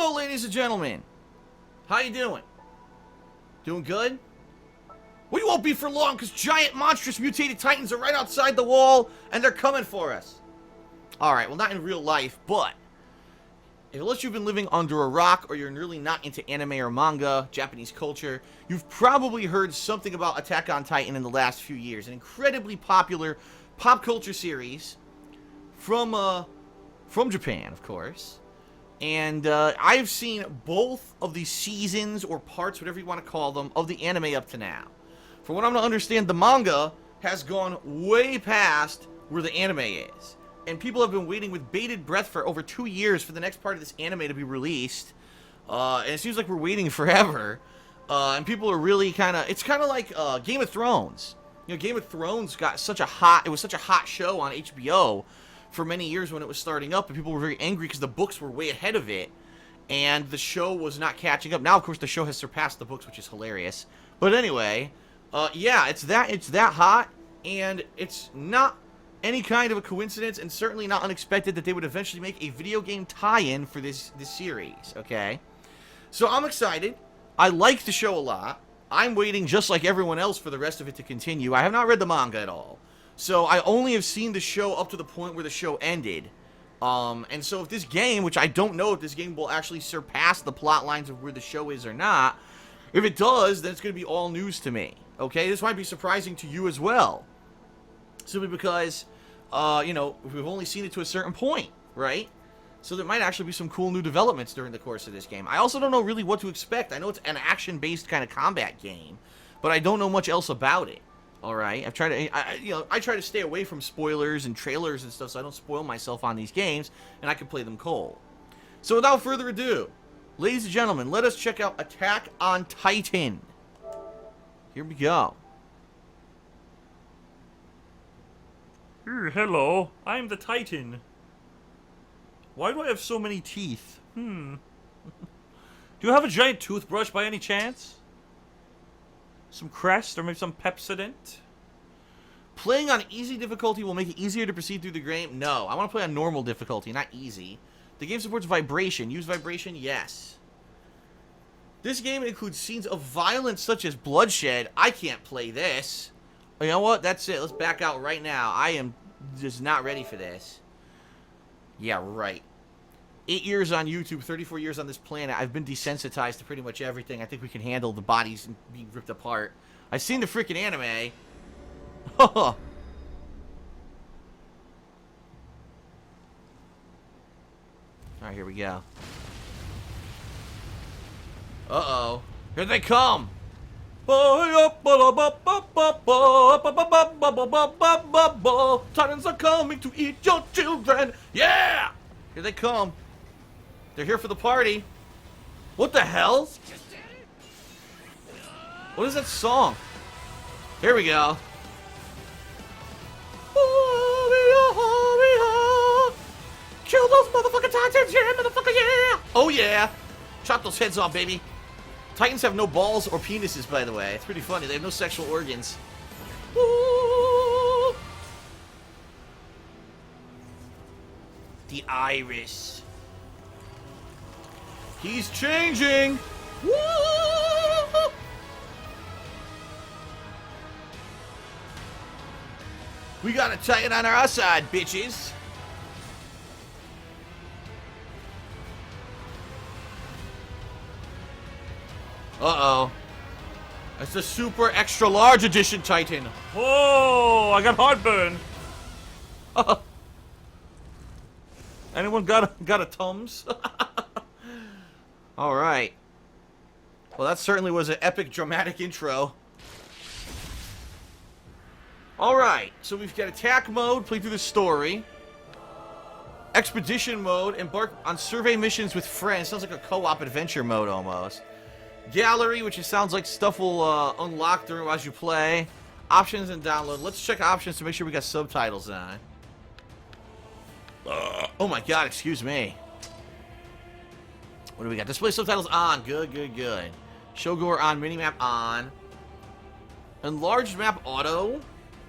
Hello, ladies and gentlemen. How you doing? Doing good? We won't be for long, because giant, monstrous, mutated titans are right outside the wall, and they're coming for us. Alright, well, not in real life, but unless you've been living under a rock, or you're really not into anime or manga, Japanese culture, you've probably heard something about Attack on Titan in the last few years. An incredibly popular pop culture series from Japan, of course. And I've seen both of the seasons or parts, whatever you want to call them, of the anime up to now. From what I'm to understand, the manga has gone way past where the anime is. And people have been waiting with bated breath for over 2 years for the next part of this anime to be released. And it seems like we're waiting forever. And people are really kind of... It's kind of like Game of Thrones. You know, Game of Thrones got such a hot... It was such a hot show on HBO for many years when it was starting up, and people were very angry because the books were way ahead of it, and the show was not catching up. Now, of course, the show has surpassed the books, which is hilarious. But anyway, yeah, it's that hot, and it's not any kind of a coincidence, and certainly not unexpected that they would eventually make a video game tie-in for this series, okay? So I'm excited. I like the show a lot. I'm waiting, just like everyone else, for the rest of it to continue. I have not read the manga at all. So I only have seen the show up to the point where the show ended. And so if this game, which I don't know if this game will actually surpass the plot lines of where the show is or not, if it does, then it's going to be all news to me. Okay, this might be surprising to you as well. Simply because, you know, we've only seen it to a certain point, right? So there might actually be some cool new developments during the course of this game. I also don't know really what to expect. I know it's an action-based kind of combat game, but I don't know much else about it. All right, I've tried to, I try to stay away from spoilers and trailers and stuff, so I don't spoil myself on these games, and I can play them cold. So without further ado, ladies and gentlemen, let us check out Attack on Titan. Here we go. Hello, I'm the Titan. Why do I have so many teeth? Do you have a giant toothbrush by any chance? Some Crest, or maybe some Pepsodent? Playing on easy difficulty will make it easier to proceed through the game? No, I want to play on normal difficulty, not easy. The game supports vibration. Use vibration? Yes. This game includes scenes of violence such as bloodshed. I can't play this. You know what? That's it. Let's back out right now. I am just not ready for this. Yeah, right. 8 years on YouTube, 34 years on this planet. I've been desensitized to pretty much everything. I think we can handle the bodies being ripped apart. I've seen the freaking anime. Alright, here we go. Uh-oh. Here they come! Titans are coming to eat your children! Yeah! Here they come. They're here for the party. What the hell? What is that song? Here we go. Kill those motherfucking Titans, yeah, motherfucker, yeah! Oh yeah! Chop those heads off, baby. Titans have no balls or penises, by the way. It's pretty funny. They have no sexual organs. Ooh. The iris. He's changing! Woo! We got a Titan on our side, bitches! Uh-oh. That's the super extra large edition Titan. Oh, I got heartburn. Anyone got a Tums? Alright. Well, that certainly was an epic, dramatic intro. Alright, so we've got attack mode, play through the story. Expedition mode, embark on survey missions with friends. Sounds like a co-op adventure mode, almost. Gallery, which it sounds like stuff will unlock as you play. Options and download. Let's check options to make sure we got subtitles on. Oh my god, excuse me. What do we got? Display subtitles on. Good, good, good. Showgoer on. Minimap on. Enlarged map auto.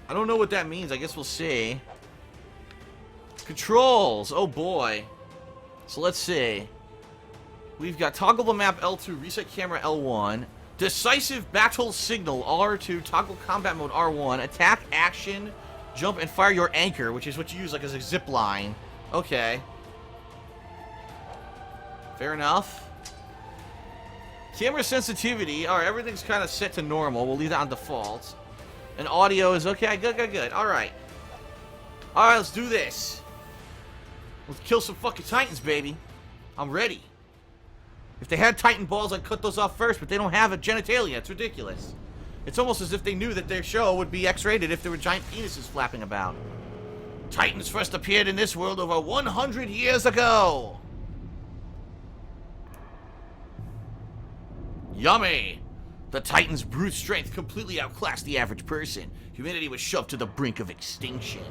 I don't know what that means. I guess we'll see. Controls. Oh boy. So let's see. We've got toggle the map L2, reset camera L1, decisive battle signal R2, toggle combat mode R1, attack action, jump and fire your anchor, which is what you use like as a zip line. Okay. Fair enough. Camera sensitivity. Alright, everything's kind of set to normal. We'll leave that on default. And audio is okay. Good. Alright. Alright, let's do this. Let's kill some fucking Titans, baby. I'm ready. If they had Titan balls, I'd cut those off first, but they don't have a genitalia. It's ridiculous. It's almost as if they knew that their show would be X-rated if there were giant penises flapping about. Titans first appeared in this world over 100 years ago. Yummy! The Titan's brute strength completely outclassed the average person. Humanity was shoved to the brink of extinction.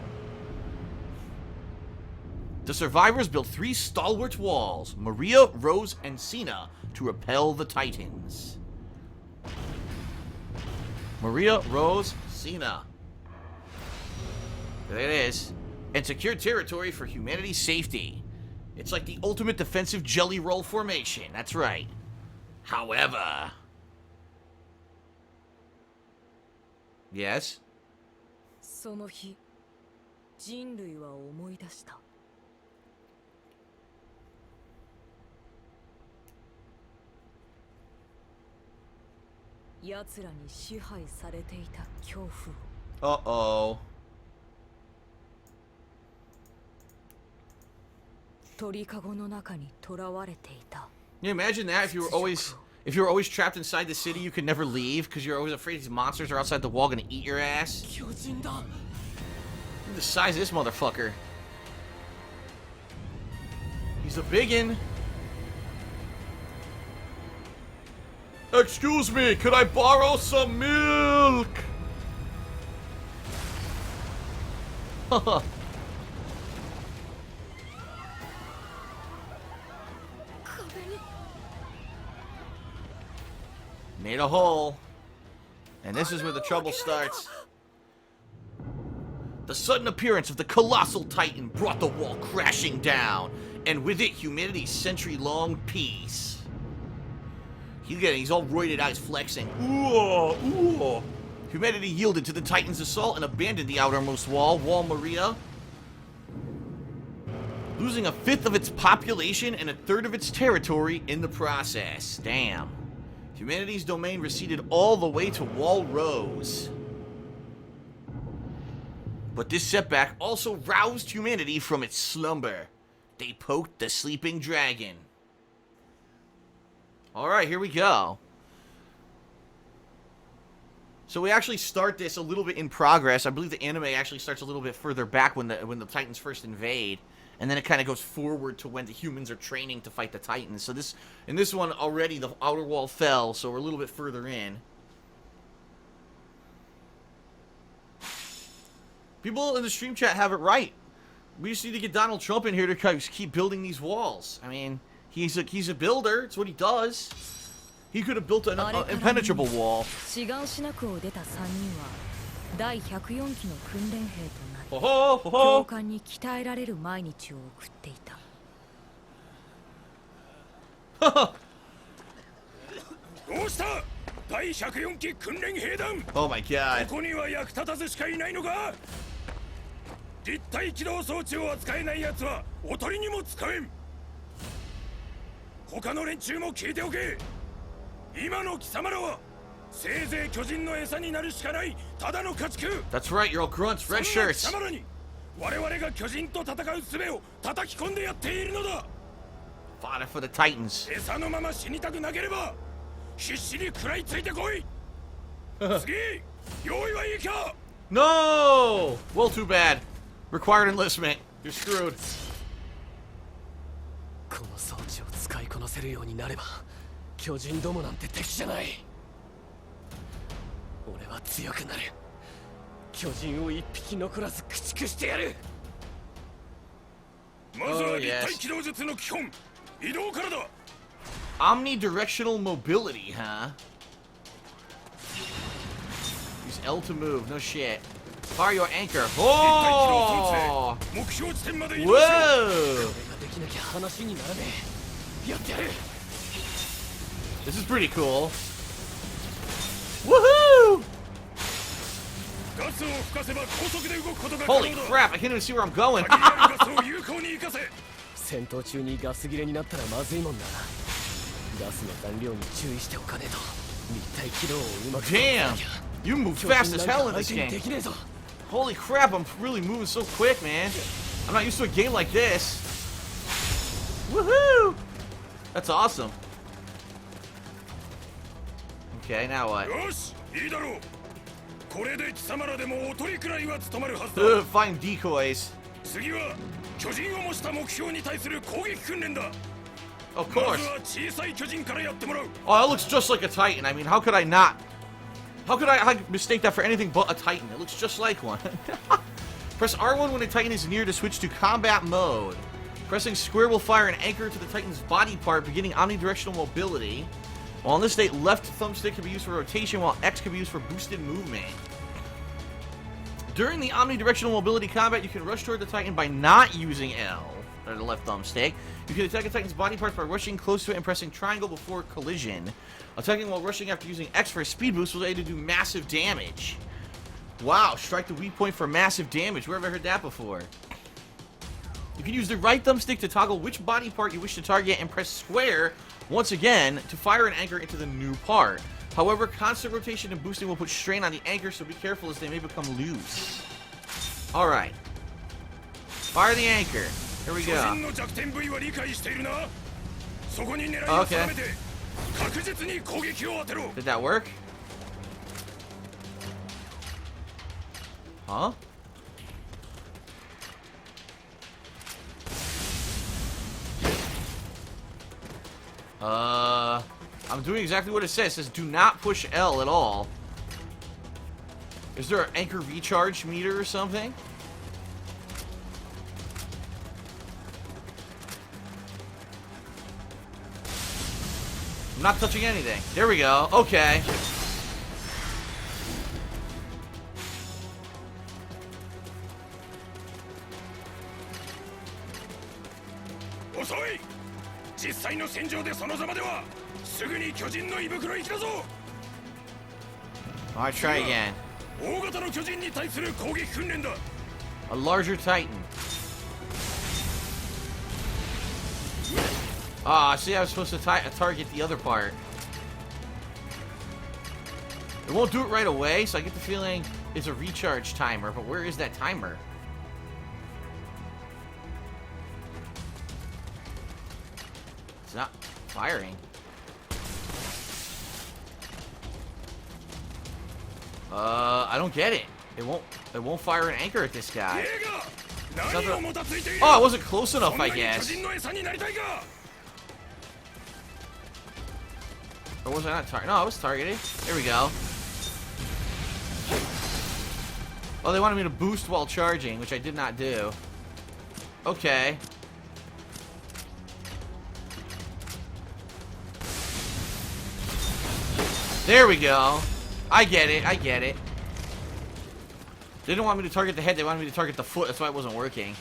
The survivors built 3 stalwart walls, Maria, Rose, and Cena, to repel the Titans. Maria, Rose, Cena. There it is. And secure territory for humanity's safety. It's like the ultimate defensive jelly roll formation. That's right. However... Yes? その日、人類は思い出した。奴らに支配されていた恐怖を。Uh-oh. 鳥かごの中に囚われていた。 Can you imagine that if you were always trapped inside the city, you could never leave because you're always afraid these monsters are outside the wall gonna eat your ass? Look at the size of this motherfucker. He's a biggin. Excuse me, could I borrow some milk? Made a hole. And this is where the trouble starts. The sudden appearance of the colossal titan brought the wall crashing down, and with it, humanity's century-long peace. He's all roided out, he's flexing. Ooh. Humanity yielded to the Titan's assault and abandoned the outermost wall, Wall Maria, losing 1/5 of its population and 1/3 of its territory in the process. Damn. Humanity's domain receded all the way to Wall Rose. But this setback also roused humanity from its slumber. They poked the sleeping dragon. Alright, here we go. So we actually start this a little bit in progress. I believe the anime actually starts a little bit further back when the Titans first invade. And then it kind of goes forward to when the humans are training to fight the Titans. So in this one already the outer wall fell, so we're a little bit further in. People in the stream chat have it right. We just need to get Donald Trump in here to keep building these walls. I mean, he's a builder. It's what he does. He could have built an impenetrable wall. 志願しなくを出た3人は第104期の訓練兵となり、教官に鍛えられる毎日を送っていた。どうした？第104期訓練兵団。Oh my god. ここには役立たずしかいないのか？立体起動装置を扱えない奴はおとりにも使えん。他の連中も聞いておけ。今の貴様らはせいぜい巨人の餌になるしかないただの家畜。 That's right, you're all grunts, red そんな shirts. 貴様らに我々が巨人と戦う術を叩き込んでやっているのだ。 Fought it for the Titans. 餌のまま死にたくなければ必死に食らいついてこい。次、用意はいいか？ No! Well, too bad. Required enlistment. You're screwed. この装置を使いこなせるようになれば巨人どもなんて敵じゃない。俺は強くなる。巨人を一匹残らず駆逐してやる。まずは立体起動術の基本、移動からだ。 Omnidirectional mobility, huh? Use L to move, no shit. Fire your anchor. Oh! 目標地点まで移動しろ。 Whoa! 俺ができなきゃ話にならねえ。やってやる。This is pretty cool. Woohoo! Holy crap, I can't even see where I'm going. 戦闘中にガス切れになったらまずいもんな。ガスの残量に注意しておかねえと立体軌道をうまく Damn! You move fast as hell in this game. Holy crap, I'm really moving so quick, man. I'm not used to a game like this. Woohoo! That's awesome. Okay, now what? Find decoys. Of course. Oh, that looks just like a Titan. I mean, how could I not? How could I mistake that for anything but a Titan? It looks just like one. Press R1 when a Titan is near to switch to combat mode. Pressing square will fire an anchor to the Titan's body part, beginning omnidirectional mobility. While in this state, left thumbstick can be used for rotation, while X can be used for boosted movement. During the omnidirectional mobility combat, you can rush toward the Titan by not using L, or the left thumbstick. You can attack a Titan's body parts by rushing close to it and pressing triangle before collision. Attacking while rushing after using X for a speed boost will aid to do massive damage. Wow, strike the weak point for massive damage. Where have I heard that before? You can use the right thumbstick to toggle which body part you wish to target and press square once again to fire an anchor into the new part. However, constant rotation and boosting will put strain on the anchor, so be careful as they may become loose. Alright. Fire the anchor. Here we go. Okay. Did that work? Huh? I'm doing exactly what it says. It says do not push L at all. Is there an anchor recharge meter or something? I'm not touching anything. There we go. Okay. Alright, try again. A larger Titan. Ah, see, I was supposed to target the other part. It won't do it right away, so I get the feeling it's a recharge timer, but where is that timer? It's not firing. I don't get it. It won't fire an anchor at this guy. Oh, I wasn't close enough, I guess. Or was I not targeted? No, I was targeted. There we go. Oh, they wanted me to boost while charging, which I did not do. Okay. There we go. I get it. I get it. They didn't want me to target the head. They wanted me to target the foot. That's why it wasn't working.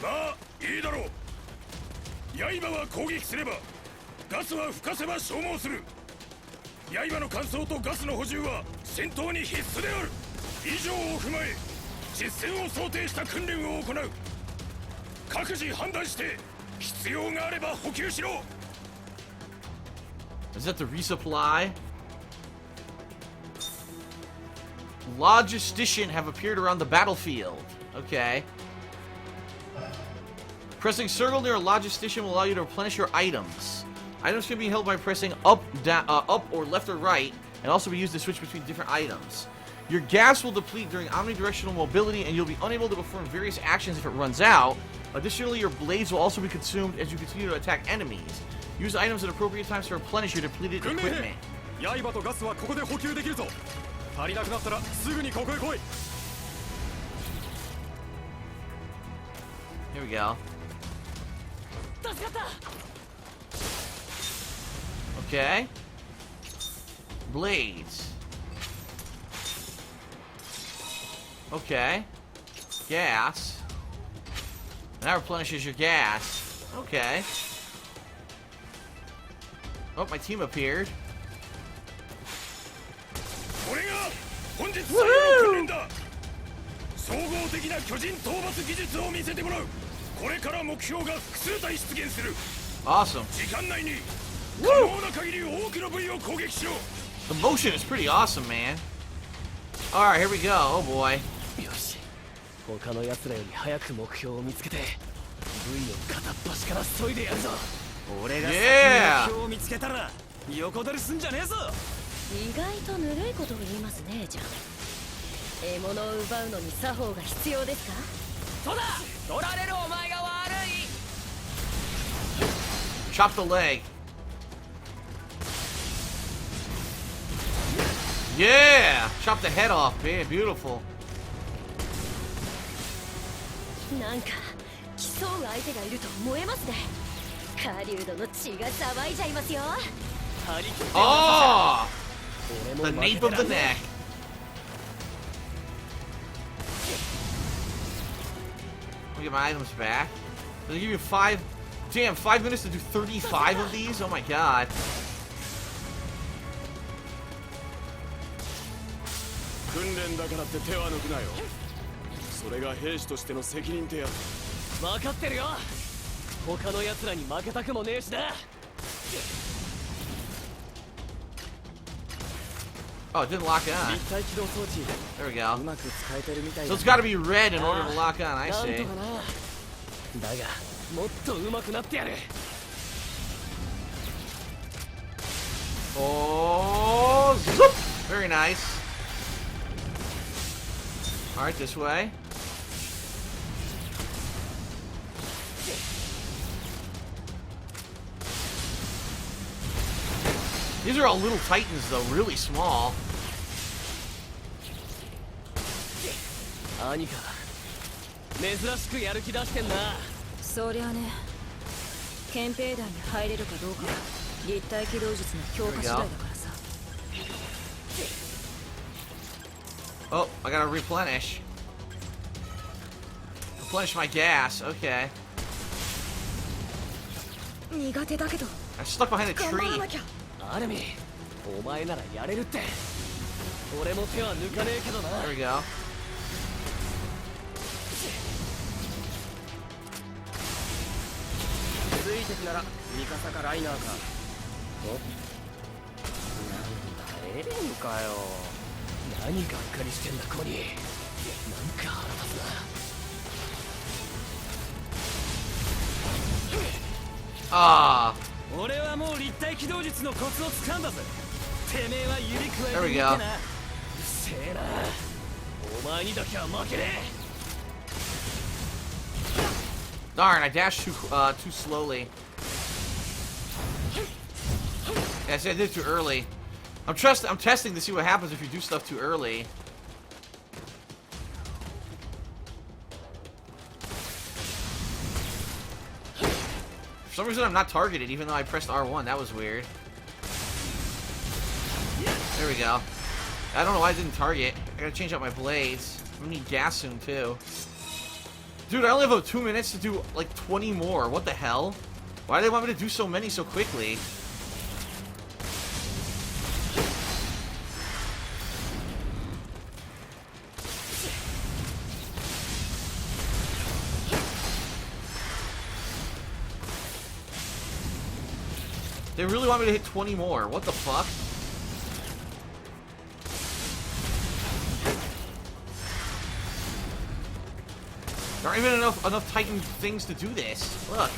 Is that the resupply? Logistician have appeared around the battlefield. Okay. Pressing circle near a logistician will allow you to replenish your items. Items can be held by pressing up, down, up or left or right, and also be used to switch between different items. Your gas will deplete during omnidirectional mobility, and you'll be unable to perform various actions if it runs out. Additionally, your blades will also be consumed as you continue to attack enemies. Use items at appropriate times to replenish your depleted equipment. Here we go. Okay. Blades. Okay. Gas. That replenishes your gas. Okay. Oh, my team appeared. これが本日最後の訓練だ。総合的な巨人討伐技術を見せてもらう。これから目標が複数体出現する。 Awesome. 時間内に可能な限り多くの部位を攻撃しろ。 The motion is pretty awesome, man. Alright, here we go. Oh boy. よし、他の奴らより早く目標を見つけて部位を片っ端から削いでやるぞ。俺が先に目標を見つけたら横取りすんじゃねえぞ。意外とぬるいことを言いますね、じゃん。獲物を奪うのに作法が必要ですか？そうだ、取られるお前が悪い。 Chop the leg. Yeah! Chop the head off, man. Beautiful. なんか競う相手がいると思えますね。狩人の血が騒いじゃいますよ。 Oh! The nape of the neck. Let me get my items back. Does it give you 5? Damn, 5 minutes to do 35 of these? Oh my god. 訓練だからって手は抜くなよ。それが兵士としての責任ってやつ。分かってるよ。他の奴らに負けたくもねえしな。 Oh, it didn't lock on. 立体起動装置 There we go. うまく使えてるみたい So だ。 it's gotta be red in order to lock on, I なんと see. かな。だがもっと上手くなってやる。 Oh, zoop! Very nice. Alright, this way. These are all little titans, though, really small. 兄か、珍しくやる気出してんな。そりゃね、憲兵団に入れるかどうかは立体機動術の強化次第だからさ。 Oh, I gotta replenish. Replenish my gas, okay. 苦手だけど I'm stuck behind a 頑張ら tree. なきゃ。アルミ、お前ならやれるって。俺も手は抜かねえけどな。 There we go. ついてくならミカサかライナーか。お、なんだエレンかよ。何がっかりしてんだコニー。なんか腹立つな。 Ah, 俺はもう立体起動術のコツを掴んだぜ。てめえは指くわえて There we みて go. な。うせえな。お前にだけは負けねえ。 darn, I dashed too slowly. Yeah, I said I did it too early. I'm testing to see what happens if you do stuff too early. For some reason I'm not targeted even though I pressed R1. That was weird. There we go. I don't know why I didn't target. I gotta change out my blades. I'm gonna need gas soon too. Dude, I only have 2 minutes to do like 20 more. What the hell? Why do they want me to do so many so quickly? They really want me to hit 20 more. What the fuck? There aren't even enough Titan things to do this. Look.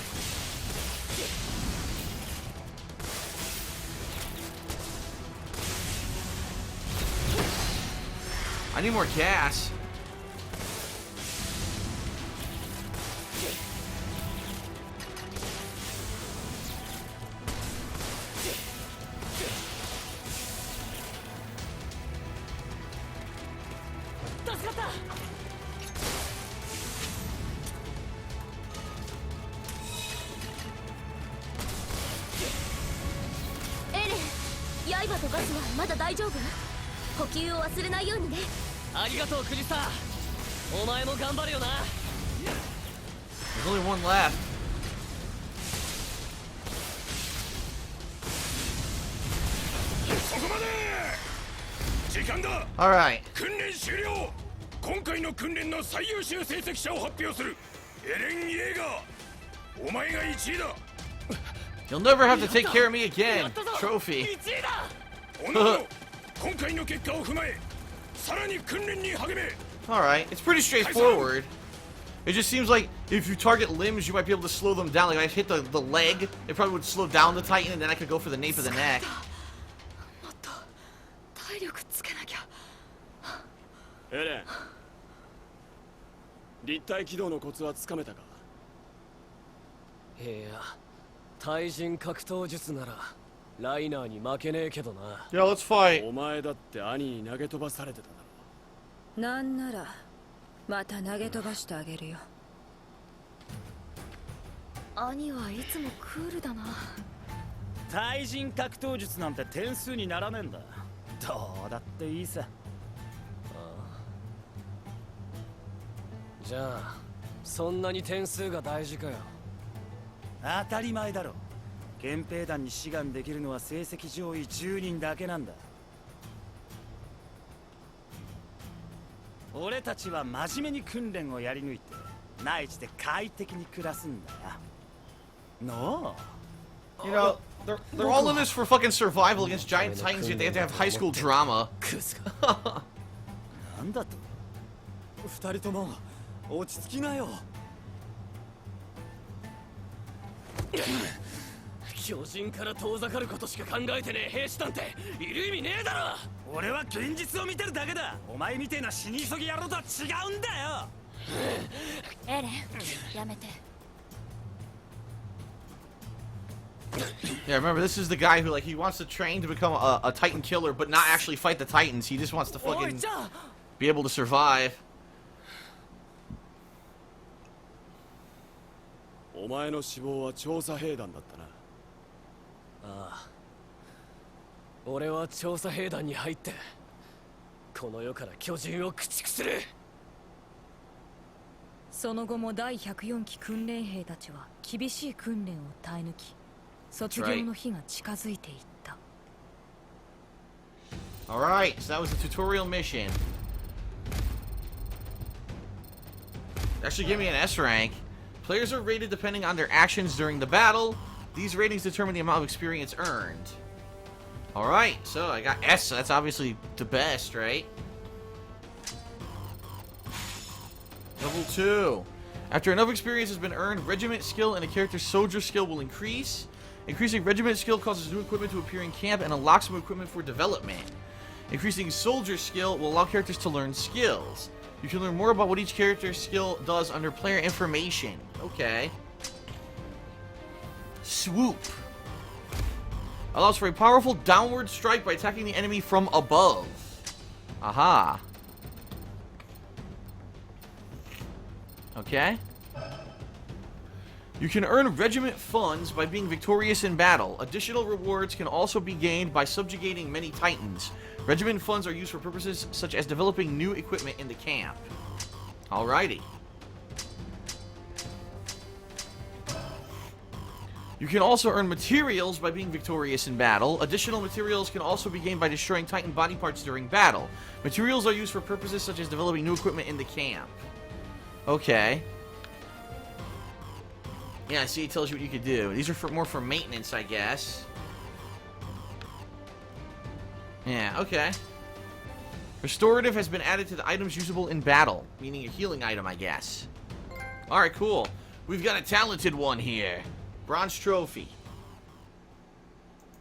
I need more gas. There's only one left. Alright. 訓練終了。今回の訓練の最優秀成績者を発表する。エレン・イェーガー。お前が1位だ。 You'll never have to take care of me again. Trophy. おのおの今回の結果を踏まえ、さらに訓練に励め。 Alright, it's pretty straightforward. It just seems like if you target limbs, you might be able to slow them down. Like if I hit the leg, it probably would slow down the Titan, and then I could go for the nape of the neck. もっと体力つけなきゃ。エレン、立体起動のコツはつかめたか。いや、対人格闘術ならライナーに負けねえけどな。Yeah, let's fight. お前だって兄に投げ飛ばされてただろ。なんならまた投げ飛ばしてあげるよ。兄はいつもクールだな。対人格闘術なんて点数にならねえんだ。どうだっていいさ。じゃあそんなに点数が大事かよ。当たり前だろ。憲兵団に志願できるのは成績上位10人だけなんだ。俺たちは真面目に訓練をやり抜いて内地で快適に暮らすんだよ。の You know, they're all in this for fucking survival against giant titans, yet they have to have high school drama. なんだと。二人とも落ち着きなよ。巨人から遠ざかることしか考えてねえ兵士なんている意味ねえだろ。俺は現実を見てるだけだ。お前みてえな死に急ぎ野郎とは違うんだよ。エレン、やめて。Yeah, remember, this is the guy who, like, he wants to train to become a Titan killer, but not actually fight the Titans. He just wants to fucking be able to survive. お前の死亡は調査兵団だったな。ああ、俺は調査兵団に入ってこの世から巨人を駆逐する。その後も第104期訓練兵たちは厳しい訓練を耐え抜き、卒業の日が近づいていった。Alright, so that was the tutorial mission. Actually, give me an S rank. Players are rated depending on their actions during the battle. These ratings determine the amount of experience earned. Alright, so I got S, so that's obviously the best, right? Level 2. After enough experience has been earned, regiment skill and a character's soldier skill will increase. Increasing regiment skill causes new equipment to appear in camp and unlocks some equipment for development. Increasing soldier skill will allow characters to learn skills. You can learn more about what each character's skill does under player information. Okay. Swoop. Allows for a powerful downward strike by attacking the enemy from above. Aha. Okay. You can earn regiment funds by being victorious in battle. Additional rewards can also be gained by subjugating many titans. Regiment funds are used for purposes such as developing new equipment in the camp. Alrighty. You can also earn materials by being victorious in battle. Additional materials can also be gained by destroying Titan body parts during battle. Materials are used for purposes such as developing new equipment in the camp. Okay. Yeah, I see it tells you what you could do. These are more for maintenance, I guess. Yeah, okay. Restorative has been added to the items usable in battle, meaning a healing item, I guess. Alright, cool. We've got a talented one here. Bronze trophy.